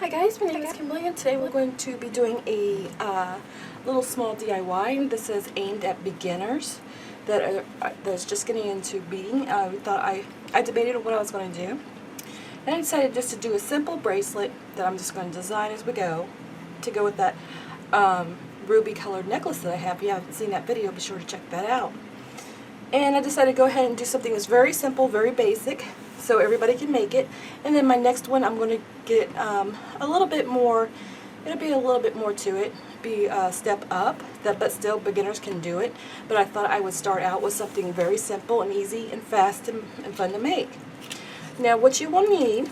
Hi guys, my name is Kimberly and today we're going to be doing a little small DIY, and this is aimed at beginners that's just getting into beading. I debated on what I was going to do, and I decided just to do a simple bracelet that I'm just going to design as we go to go with that ruby colored necklace that I have. If you haven't seen that video, be sure to check that out. And I decided to go ahead and do something that's very simple, very basic, so everybody can make it. And then my next one, I'm going to get a little bit more, it'll be a little bit more to it, be a step up, but still beginners can do it. But I thought I would start out with something very simple and easy and fast and fun to make. Now what you will need,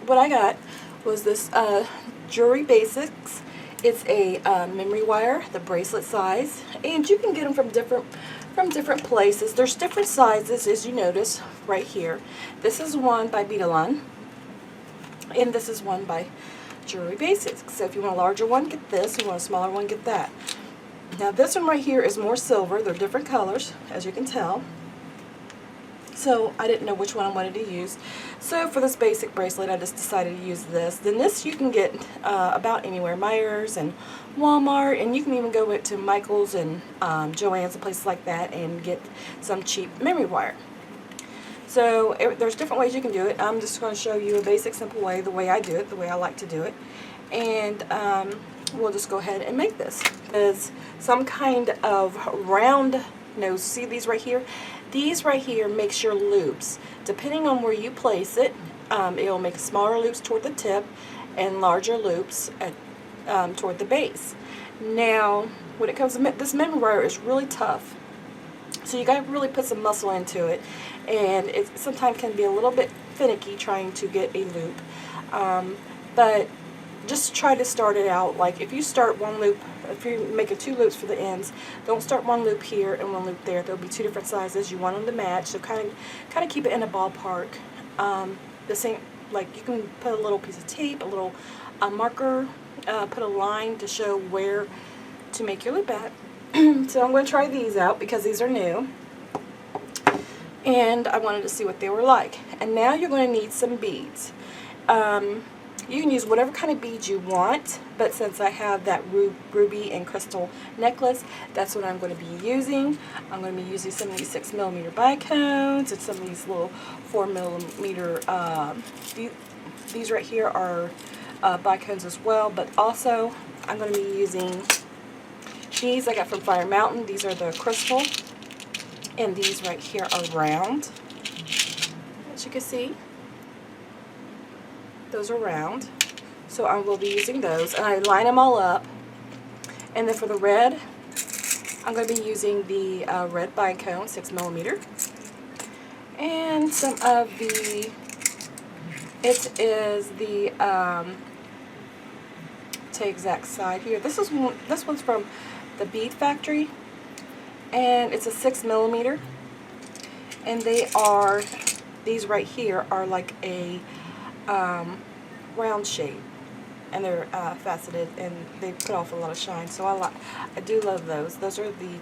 what I got was this Jewelry Basics. It's a memory wire, the bracelet size, and you can get them from different places. There's different sizes, as you notice right here. This is one by Beading, and this is one by Jewelry Basics. So if you want a larger one, get this. If you want a smaller one, get that. Now this one right here is more silver. They're different colors, as you can tell. So I didn't know which one I wanted to use. So for this basic bracelet, I just decided to use this. Then this you can get about anywhere, Myers and Walmart, and you can even go to Michael's and Joann's and places like that and get some cheap memory wire. So there's different ways you can do it. I'm just going to show you a basic, simple way, the way I do it, the way I like to do it. And we'll just go ahead and make this. There's some kind of round nose. See these right here? These right here makes your loops. Depending on where you place it, it will make smaller loops toward the tip and larger loops toward the base. Now, when it comes to this memory wire, is really tough. So you got to really put some muscle into it, and it sometimes can be a little bit finicky trying to get a loop. But just try to start it out. Like if you start one loop, if you're making two loops for the ends, don't start one loop here and one loop there. There'll be two different sizes. You want them to match, so kind of keep it in a ballpark. The same, like you can put a little piece of tape, a little marker, put a line to show where to make your loop at. So I'm going to try these out because these are new, and I wanted to see what they were like. And now you're going to need some beads. You can use whatever kind of beads you want, but since I have that ruby and crystal necklace, that's what I'm going to be using. I'm going to be using some of these 6mm bicones and some of these little 4mm. These right here are bicones as well, but also I'm going to be using these I got from Fire Mountain. These are the crystal, and these right here are round, as you can see. Those are round, so I will be using those, and I line them all up. And then for the red, I'm going to be using the red bicone, 6mm, and some of the, it is the to exact side here. This one's from the Bead Factory, and it's a 6mm, and these right here are like a round shape, and they're faceted, and they put off a lot of shine, so I do love those. Those are the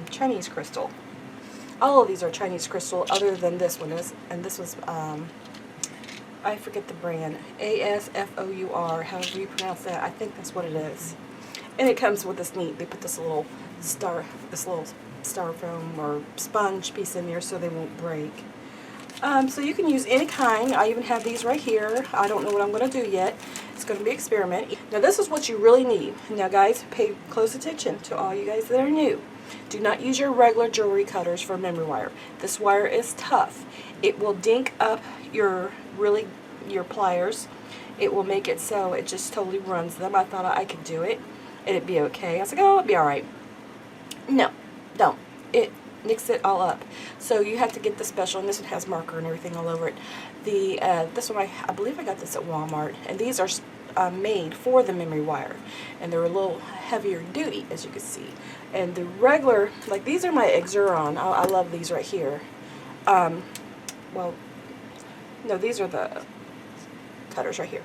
Chinese crystal. All of these are Chinese crystal other than this one is, and this was I forget the brand, ASFOUR, however you pronounce that. I think that's what it is. And it comes with this neat, they put this little styrofoam or sponge piece in there so they won't break. So you can use any kind. I even have these right here. I don't know what I'm going to do yet. It's going to be an experiment. Now this is what you really need. Now guys, pay close attention to all you guys that are new. Do not use your regular jewelry cutters for memory wire. This wire is tough. It will dink up your pliers. It will make it so it just totally runs them. I thought I could do it and it'd be okay. I was like, oh, it'll be alright. No, don't. It nicks it all up. So you have to get the special, and this one has marker and everything all over it. This one, I believe I got this at Walmart, and these are made for the memory wire, and they're a little heavier duty, as you can see. And the regular, like these are my Exuron. I love these right here. Well, no, these are the cutters right here.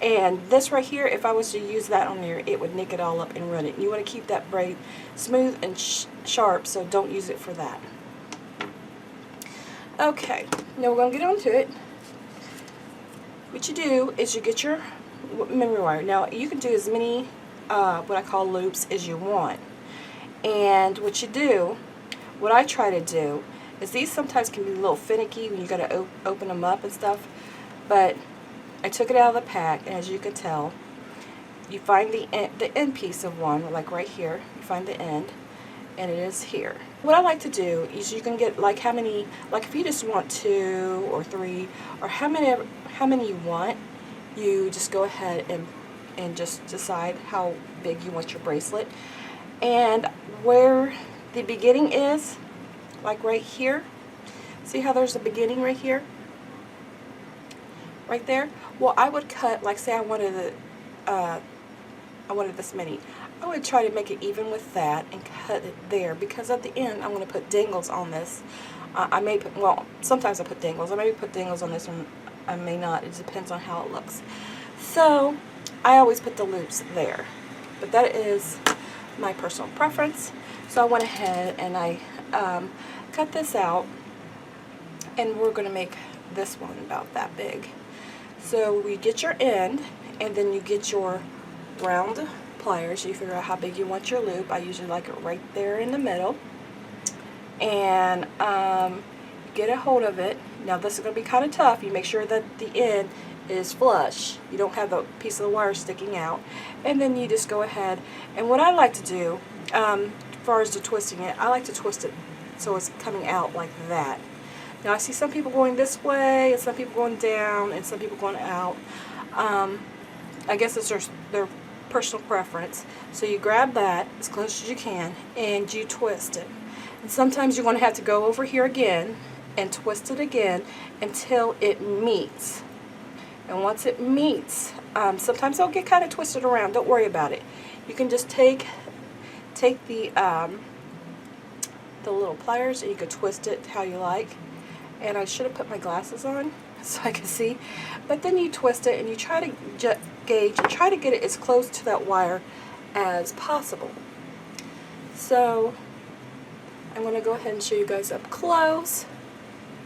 And this right here, if I was to use that on there, it would nick it all up and run it. And you want to keep that braid smooth and sharp, so don't use it for that. Okay, now we're going to get on to it. what you do is you get your memory wire. Now you can do as many what I call loops as you want. And what you do, what I try to do, is these sometimes can be a little finicky when you got to open them up and stuff. But I took it out of the pack, and as you can tell, you find the end piece of one, like right here. You find the end, and it is here. What I like to do is you can get like how many, like if you just want 2 or 3 or how many you want, you just go ahead and just decide how big you want your bracelet. And where the beginning is, like right here, see how there's a beginning right here? Right there? Well, I would cut, like say I wanted this many. I would try to make it even with that and cut it there, because at the end I'm going to put dangles on this. I may put, well, sometimes I put dangles. I may put dangles on this one, I may not. It depends on how it looks. So I always put the loops there. But that is my personal preference. So I went ahead and I cut this out, and we're going to make this one about that big. So we get your end, and then you get your round pliers. You figure out how big you want your loop. I usually like it right there in the middle. And get a hold of it. Now this is going to be kind of tough. You make sure that the end is flush. You don't have the piece of the wire sticking out. And then you just go ahead. And what I like to do, as far as the twisting it, I like to twist it so it's coming out like that. Now I see some people going this way, and some people going down, and some people going out. I guess it's their personal preference. So you grab that as close as you can, and you twist it. And sometimes you're going to have to go over here again and twist it again until it meets. And once it meets, sometimes it'll get kind of twisted around. Don't worry about it. You can just take the little pliers, and you can twist it how you like. And I should have put my glasses on so I could see. But then you twist it, and you try to gauge and try to get it as close to that wire as possible. So I'm going to go ahead and show you guys up close.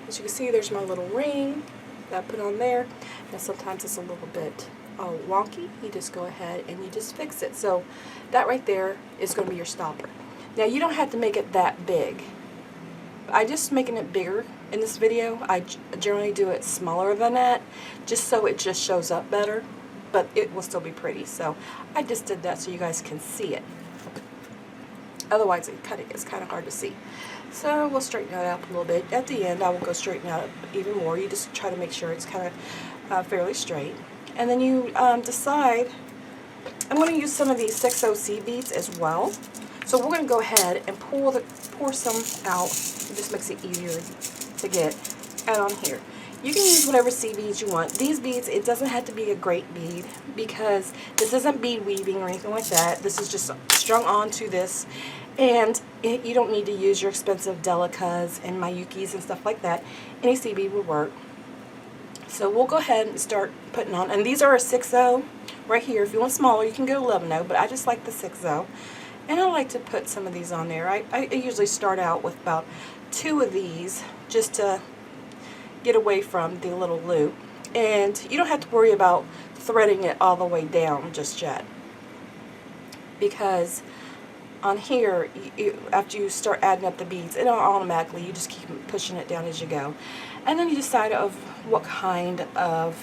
As you can see, there's my little ring that I put on there. And sometimes it's a little bit wonky. You just go ahead and you just fix it. So that right there is going to be your stopper. Now you don't have to make it that big. I'm just making it bigger in this video. I generally do it smaller than that, just so it just shows up better, but it will still be pretty. So I just did that so you guys can see it. Otherwise it gets kind of hard to see. So we'll straighten that out a little bit. At the end I will go straighten it out even more. You just try to make sure it's kind of fairly straight. And then you decide, I'm going to use some of these 6OC beads as well. So we're going to go ahead and pour some out. It just makes it easier to get out on here. You can use whatever C beads you want. These beads, it doesn't have to be a great bead, because this isn't bead weaving or anything like that. This is just strung onto this, and you don't need to use your expensive Delicas and Mayukis and stuff like that. Any C bead will work. So we'll go ahead and start putting on, and these are a 6/0 right here. If you want smaller, you can go 11/0, but I just like the 6/0. And I like to put some of these on there. I usually start out with about 2 of these just to get away from the little loop. And you don't have to worry about threading it all the way down just yet, because on here, after you start adding up the beads, it automatically, you just keep pushing it down as you go. And then you decide of what kind of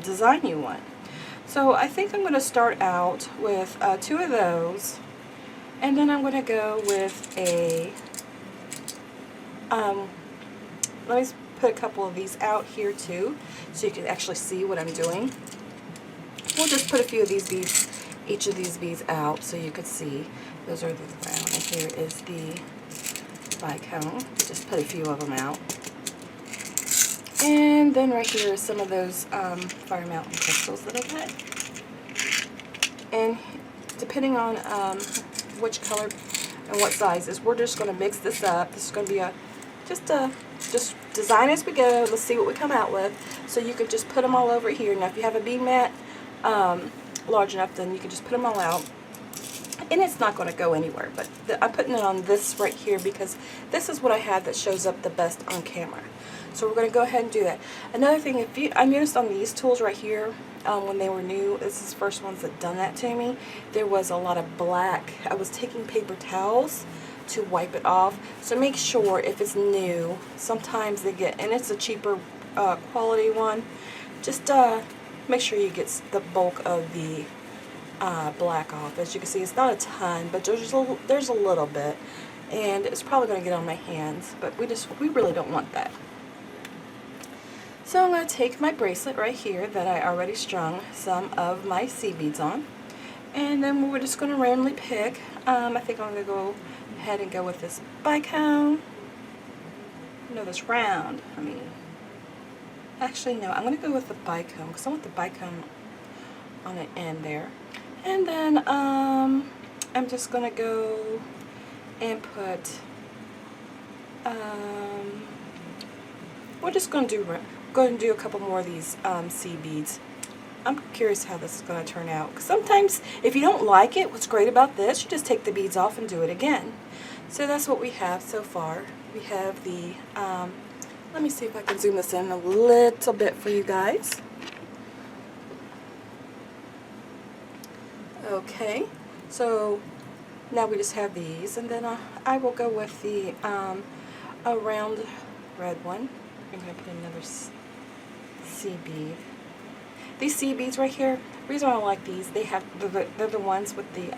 design you want. So I think I'm going to start out with 2 of those. And then I'm going to go with a, let me put a couple of these out here too, so you can actually see what I'm doing. We'll just put a few of these beads, each of these beads out, so you can see. Those are the round, and here is the bicone. Just put a few of them out. And then right here is some of those Fire Mountain crystals that I cut. And depending on which color and what sizes, we're just going to mix this up. This is going to be just design as we go. Let's see what we come out with. So you could just put them all over here. Now if you have a bead mat large enough, then you can just put them all out. And it's not going to go anywhere, but I'm putting it on this right here because this is what I have that shows up the best on camera. So we're going to go ahead and do that. Another thing, I noticed on these tools right here, when they were new, this is the first ones that done that to me, there was a lot of black. I was taking paper towels to wipe it off. So make sure if it's new, sometimes they get, and it's a cheaper quality one, just make sure you get the bulk of the black off. As you can see, it's not a ton, but there's a little bit, and it's probably going to get on my hands, but we really don't want that. So I'm going to take my bracelet right here that I already strung some of my seed beads on, and then we're just going to randomly pick. I think I'm going to go ahead and go with this bicone. No, this round. Actually no, I'm going to go with the bicone because I want the bicone on the end there. And then I'm just going to go and put, we're just going to do a couple more of these seed beads. I'm curious how this is going to turn out. 'Cause sometimes if you don't like it, what's great about this, you just take the beads off and do it again. So that's what we have so far. We have the, let me see if I can zoom this in a little bit for you guys. Okay, so now we just have these, and then I will go with the a round red one. I'm going to put another seed bead. These seed beads right here, the reason I like these, they're the ones with the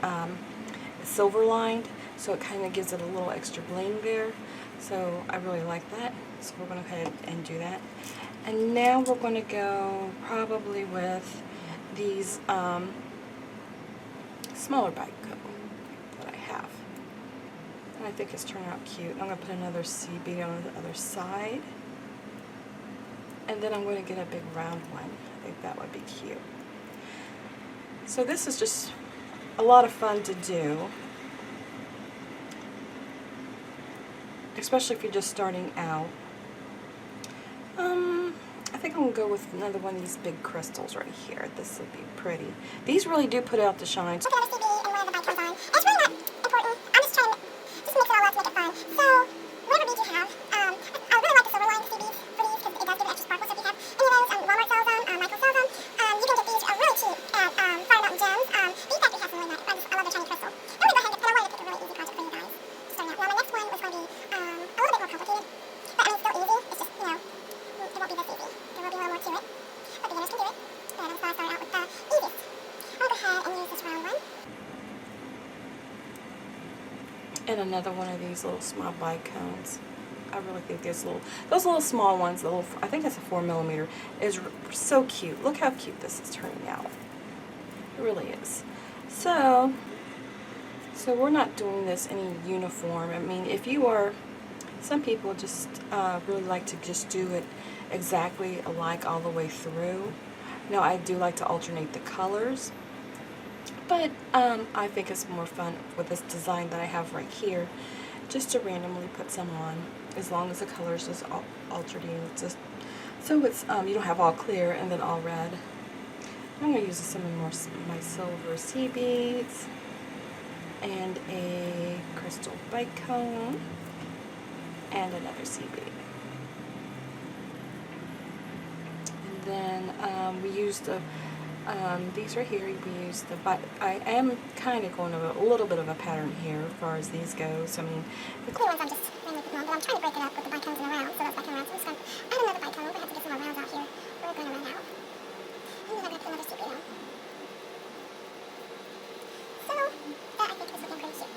silver lined, so it kind of gives it a little extra bling there. So I really like that. So we're going to go ahead and do that. And now we're going to go probably with these smaller bicone that I have. And I think it's turning out cute. I'm going to put another seed bead on the other side. And then I'm going to get a big round one. I think that would be cute. So this is just a lot of fun to do, especially if you're just starting out. I think I'm going to go with another one of these big crystals right here. This would be pretty. These really do put out the shine. It's really not important. I'm just trying to mix it all up to make it fun. So, whatever beads you have, I really like the silver line seed beads for these because it does give it extra sparkle. So if you have any of those, Walmart sells them, Michael sells them, you can get these really cheap at Fire Mountain Gems. Bead Factory has some really nice. I love the shiny crystal. I'm going to go ahead and I wanted to pick a really easy project for you guys. Starting out. Now, my next one was going to be a little bit more complicated, but it's still easy. It's just, it won't be this easy. There will be a little more to it, but beginners can do it. But I'm going to start out with the easiest. I'll go ahead and use this round one. And another one of these little small bicones. I really think those little small ones, I think that's a 4mm, is so cute. Look how cute this is turning out. It really is. So we're not doing this any uniform. I mean, if you are, some people just really like to just do it exactly alike all the way through. Now I do like to alternate the colors, but I think it's more fun with this design that I have right here, just to randomly put some on, as long as the colors just alternating. Just so it's you don't have all clear and then all red. I'm going to use some more my silver seed beads and a crystal bicone and another seed bead. And then we used the these right here. We use the I am kind of going over a little bit of a pattern here as far as these go. So I mean, the clear ones I'm just randomly putting on, but I'm trying to break it up with the bicones in a round. So that's bicone rounds. So I'm just going to add another bicone. We're going to have to get some more rounds out here. We're going to run out. And then I'm going to put another seed bead on. So that I think is looking pretty cute.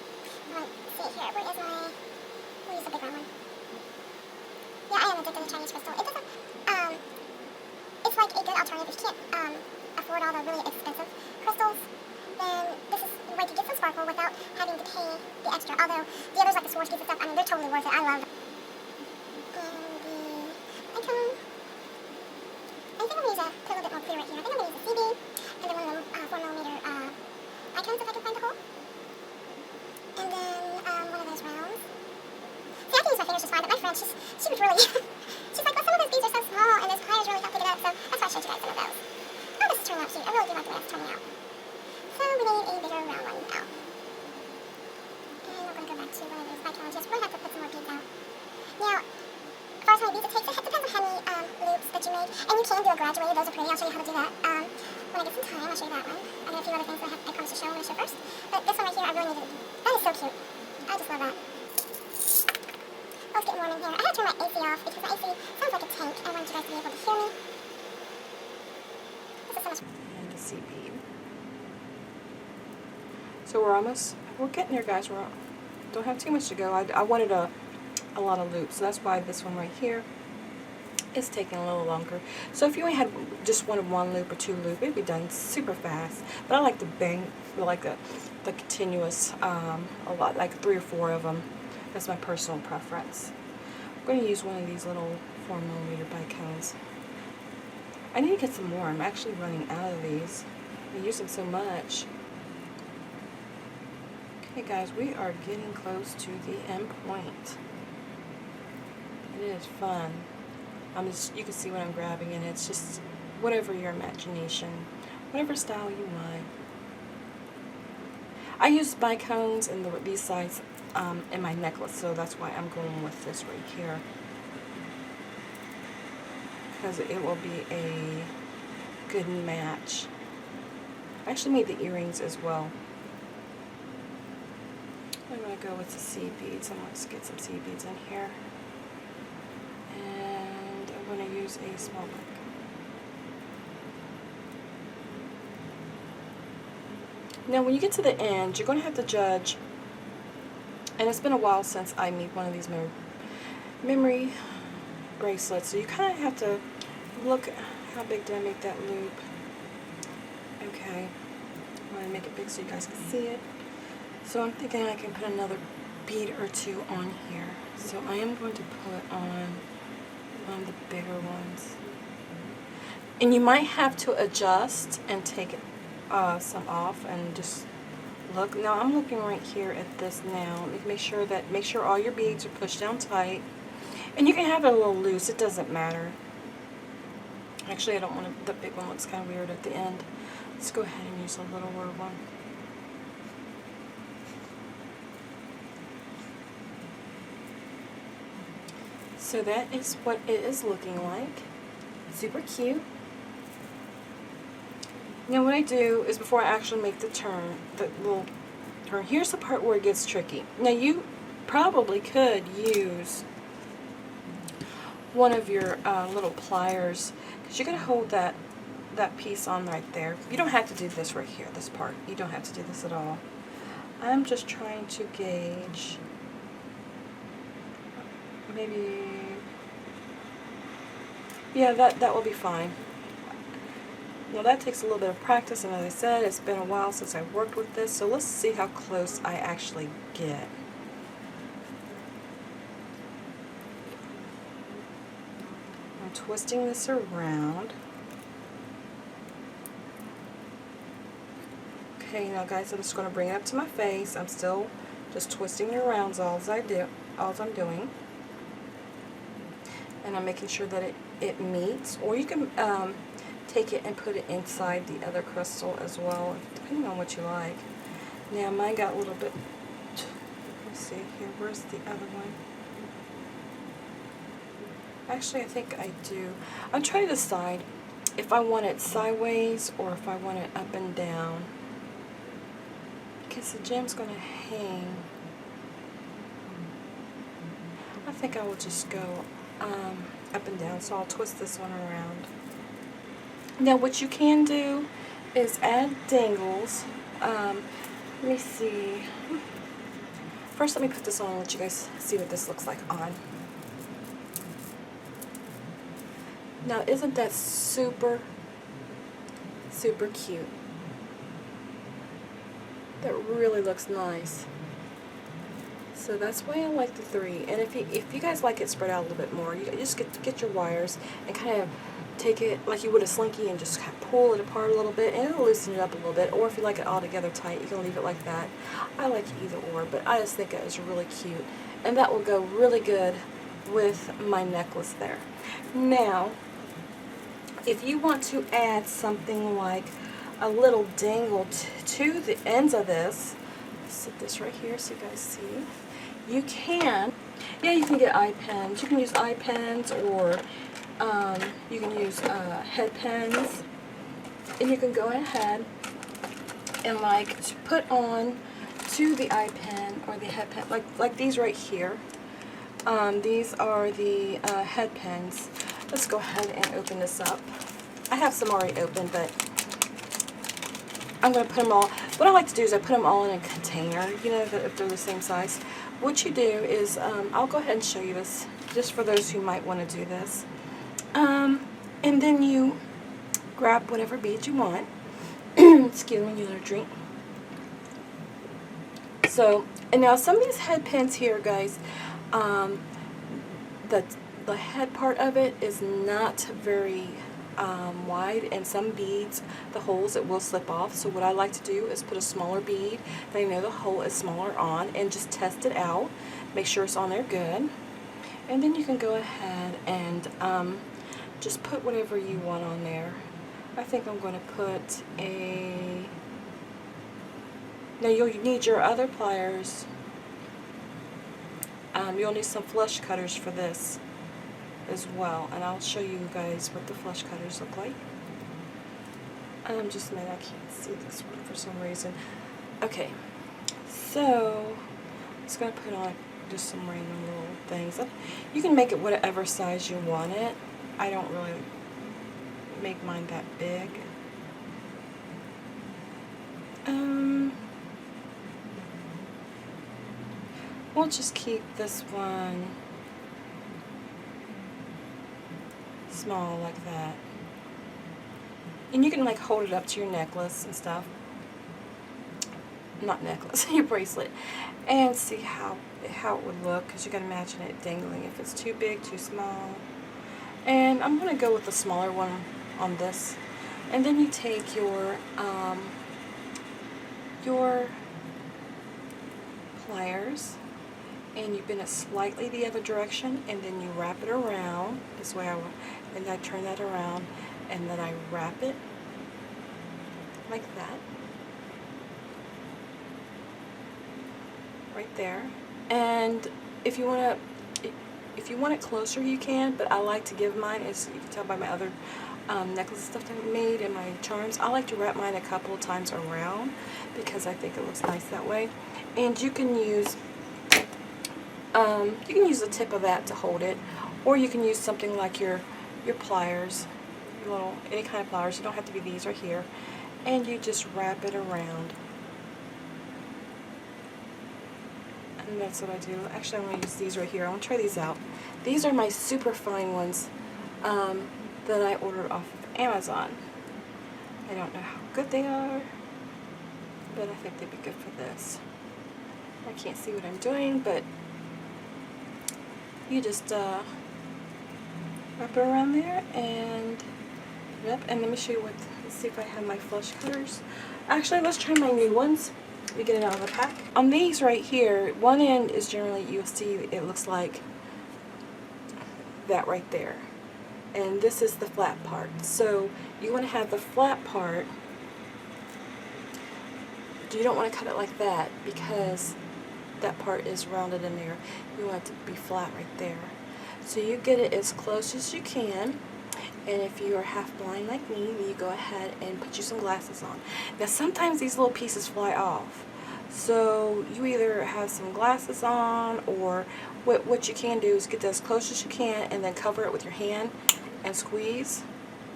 Let's see here. Where is my? We'll use the big round one. Yeah, I am addicted to the Chinese crystal. It doesn't. It's like a good alternative if you can't afford all the really expensive crystals. Then this is a way to get some sparkle without having to pay the extra. Although the others like the Swarovskis and stuff, I mean, they're totally worth it. I love them. And the icon. I think I'm going to put a little bit more clear right here. I think I'm going to use a CB and then one of them 4mm icons if I can find the hole. And then one of those rounds. See, I can use my fingers just fine, but my friend, she was really, she's like, well, some of those beads are so small and those pliers really help pick it up, so that's why I showed you guys some of those. Oh, this is turning out cute. I really do like the way it's turning out. So we need a bigger round one now. And we're going to go back to one of those bicones. Yes, we're going to have to put some more beads out. Now, as far as how many beads it takes, it depends on hemi loops that you make, and you can do a graduated. Those are pretty. I'll show you how to do that when I get some time. I'll show you that one. I got a few other things that I promised to show. I'm going to show first. But this one right here, I really need to. That is so cute. I just love that. Oh, it's getting warm in here. I had to turn my AC off because my AC sounds like a tank. I wanted you guys to be able to hear me. This is so much. And the C bead. So we're getting there, guys. Don't have too much to go. I wanted a lot of loops, so that's why this one right here is taking a little longer. So if you only had just wanted one loop or two loop, it'd be done super fast. But I like the the continuous, a lot, like 3 or 4 of them. That's my personal preference. I'm going to use one of these little 4mm bicones. I need to get some more. I'm actually running out of these. I use them so much. Okay, guys, we are getting close to the end point. It is fun. You can see what I'm grabbing, and it's just whatever your imagination, whatever style you like. I use bicones and these sides in my necklace, so that's why I'm going with this right here, because it will be a good match. I actually made the earrings as well. I'm going to go with the C beads, and let's get some C beads in here. And I'm going to use a small one. Now when you get to the end, you're going to have to judge, and it's been a while since I made one of these memory bracelets, so you kind of have to look at how big did I make that loop. Okay, I'm going to make it big so you guys can see it. So I'm thinking I can put another bead or 2 on here. So I am going to put on one of the bigger ones. And you might have to adjust and take some off and just look. Now I'm looking right here at this now. Make sure all your beads are pushed down tight. And you can have it a little loose, it doesn't matter. Actually, I don't want to, the big one looks kind of weird at the end. Let's go ahead and use a littler one. So that is what it is looking like. Super cute. Now what I do is, before I actually make the turn, the little turn, here's the part where it gets tricky. Now you probably could use one of your little pliers, because you're going to hold that piece on right there. You don't have to do this right here, this part. You don't have to do this at all. I'm just trying to gauge maybe, yeah, that will be fine. Now that takes a little bit of practice, and as I said, it's been a while since I've worked with this, so let's see how close I actually get. I'm twisting this around. Okay, now guys, I'm just going to bring it up to my face. I'm still just twisting it around all I'm doing. And I'm making sure that it meets, or you can take it and put it inside the other crystal as well, depending on what you like. Now mine got a little bit, let's see here, where's the other one? Actually, I think I do. I'm trying to decide if I want it sideways or if I want it up and down, because the gem's going to hang. I think I will just go up and down, so I'll twist this one around. Now what you can do is add dangles. Let me see. First let me put this on and let you guys see what this looks like on. Now isn't that super, super cute? That really looks nice. So that's why I like the 3. And if you guys like it spread out a little bit more, you just get your wires and kind of take it like you would a slinky and just kind of pull it apart a little bit, and it'll loosen it up a little bit. Or if you like it all together tight, you can leave it like that. I like either or, but I just think it is really cute, and that will go really good with my necklace there. Now, if you want to add something like a little dangle to the ends of this, set this right here so you guys see. You can, yeah, you can get eye pens. You can use eye pens, or You can use head pens, and you can go ahead and like put on to the eye pen or the head pen, like these right here. These are the head pens. Let's go ahead and open this up. I have some already open, but I'm going to put them all. What I like to do is I put them all in a container, you know, if they're the same size. What you do is, I'll go ahead and show you this, just for those who might want to do this. And then you grab whatever bead you want. Excuse me, you let her drink. So, and now some of these head pins here, guys, the head part of it is not very wide, and some beads, the holes, it will slip off. So what I like to do is put a smaller bead that I know the hole is smaller on, and just test it out, make sure it's on there good, and then you can go ahead and just put whatever you want on there. I think I'm going to put a, now you'll need your other pliers. You'll need some flush cutters for this as well, and I'll show you guys what the flush cutters look like. Just a minute, I can't see this one for some reason. Okay, so I'm just going to put on just some random little things. You can make it whatever size you want it. I don't really make mine that big. We'll just keep this one small like that. And you can like hold it up to your necklace and stuff. Not necklace, your bracelet. And see how it would look, because you can imagine it dangling if it's too big, too small. And I'm going to go with the smaller one on this. And then you take your pliers, and you bend it slightly the other direction, and then you wrap it around this way. And I turn that around, and then I wrap it like that, right there. And if you want it closer, you can, but I like to give mine, as you can tell by my other necklace stuff that I made and my charms, I like to wrap mine a couple of times around because I think it looks nice that way. And you can use the tip of that to hold it, or you can use something like your pliers, any kind of pliers. You don't have to be these right here, and you just wrap it around. And that's what I do. Actually, I'm going to use these right here. I want to try these out. These are my super fine ones that I ordered off of Amazon. I don't know how good they are, but I think they'd be good for this. I can't see what I'm doing, but you just wrap it around there, and yep. And let me show you let's see if I have my flush cutters. Actually, let's try my new ones. You get it out of the pack. On these right here, one end is generally, you'll see it looks like that right there. And this is the flat part. So you want to have the flat part. You don't want to cut it like that because that part is rounded in there. You want it to be flat right there. So you get it as close as you can. And if you are half blind like me, then you go ahead and put you some glasses on. Now sometimes these little pieces fly off. So you either have some glasses on, or what you can do is get that as close as you can and then cover it with your hand and squeeze.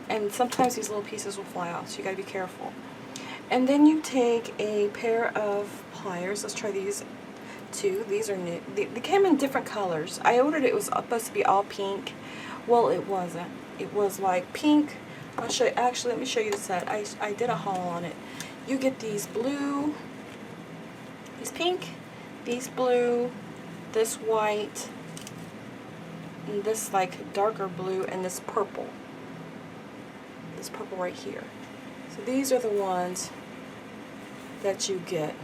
And sometimes these little pieces will fly off, so you gotta be careful. And then you take a pair of pliers. Let's try these two. These are new. They came in different colors. I ordered it was supposed to be all pink. Well, it wasn't. It was like pink. I'll show you. Actually, let me show you the set. I did a haul on it. You get these blue, these pink, these blue, this white, and this like darker blue, and this purple. This purple right here. So these are the ones that you get.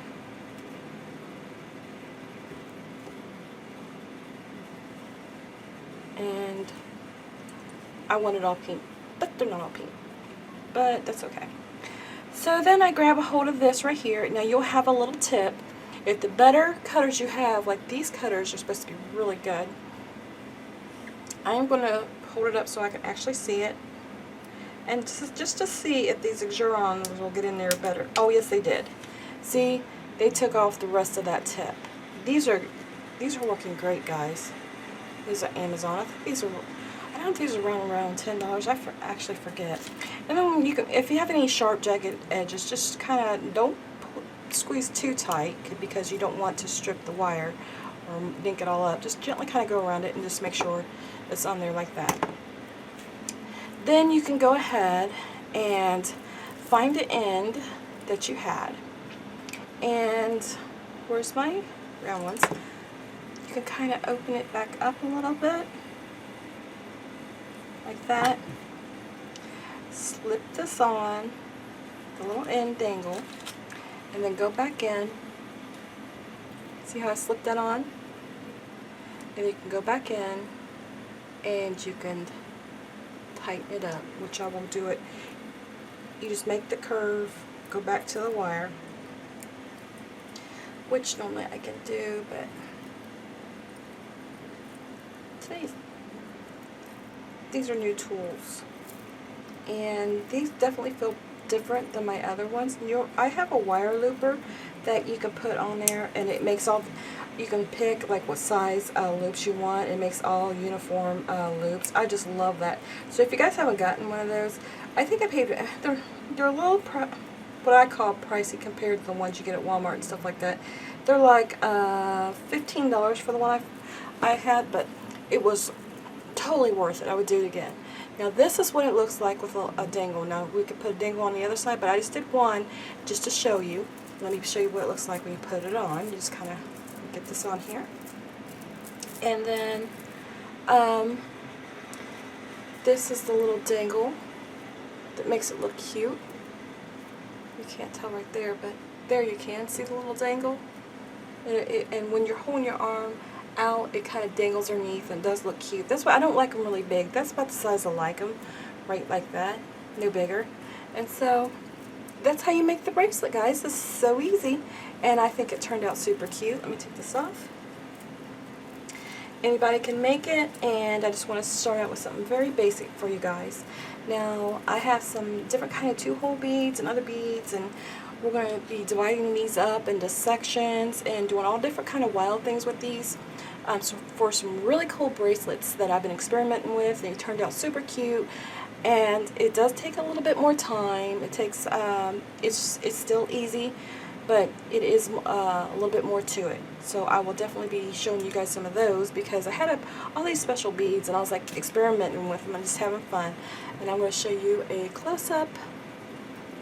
And I wanted all pink, but they're not all pink. But that's okay. So then I grab a hold of this right here. Now you'll have a little tip. If the better cutters you have, like these cutters are supposed to be really good. I'm going to hold it up so I can actually see it. And just to see if these Xerons will get in there better. Oh, yes, they did. See, they took off the rest of that tip. These are working great, guys. These are Amazon. I think these are, I don't think these are around $10. I actually forget. And then you can, if you have any sharp, jagged edges, just kind of don't squeeze too tight because you don't want to strip the wire or dink it all up. Just gently kind of go around it and just make sure it's on there like that. Then you can go ahead and find the end that you had. And where's my round ones? You can kind of open it back up a little bit, like that. Slip this on, the little end dangle, and then go back in. See how I slipped that on? And you can go back in, and you can tighten it up, which I won't do it. You just make the curve, go back to the wire, which normally I can do, but these are new tools, and these definitely feel different than my other ones. I have a wire looper that you can put on there, and it makes all, you can pick like what size loops you want. It makes all uniform loops. I just love that. So if you guys haven't gotten one of those, I think I paid, they're a little what I call pricey compared to the ones you get at Walmart and stuff like that. They're like $15 for the one I had, but it was totally worth it. I would do it again. Now this is what it looks like with a dangle. Now we could put a dangle on the other side, but I just did one just to show you. Let me show you what it looks like when you put it on. You just kind of get this on here. And then this is the little dangle that makes it look cute. You can't tell right there, but there you can. See the little dangle? And when you're holding your arm out, it kind of dangles underneath and does look cute. That's why I don't like them really big. That's about the size I like them, right like that, no bigger. And so that's how you make the bracelet, guys. This is so easy, and I think it turned out super cute. Let me take this off. Anybody can make it, and I just want to start out with something very basic for you guys. Now I have some different kind of 2-hole beads and other beads, and we're going to be dividing these up into sections and doing all different kind of wild things with these. So for some really cool bracelets that I've been experimenting with, and they turned out super cute. And it does take a little bit more time. It takes, it's still easy, but it is a little bit more to it. So I will definitely be showing you guys some of those, because I had all these special beads and I was like experimenting with them and just having fun. And I'm going to show you a close-up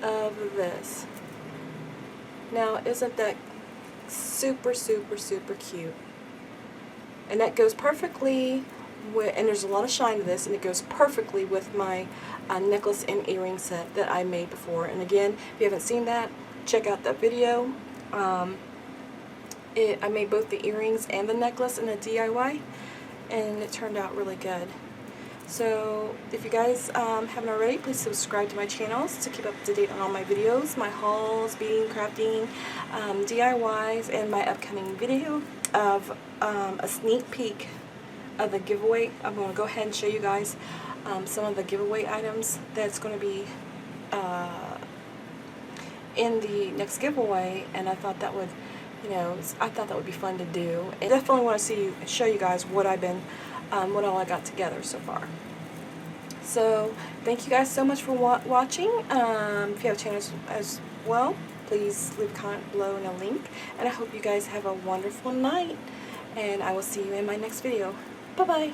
of this. Now, isn't that super, super, super cute? And that goes perfectly with, and there's a lot of shine to this, and it goes perfectly with my necklace and earring set that I made before. And again, if you haven't seen that, check out that video. I made both the earrings and the necklace in a DIY, and it turned out really good. So if you guys haven't already, please subscribe to my channels to keep up to date on all my videos, my hauls, beading, crafting, DIYs, and my upcoming video of a sneak peek of the giveaway. I'm going to go ahead and show you guys some of the giveaway items that's going to be in the next giveaway, and I thought that would, I thought that would be fun to do. And definitely want to show you guys what I've been, what all I got together so far. So thank you guys so much for watching. If you have channels as well, please leave a comment below and a link. And I hope you guys have a wonderful night, and I will see you in my next video. Bye-bye.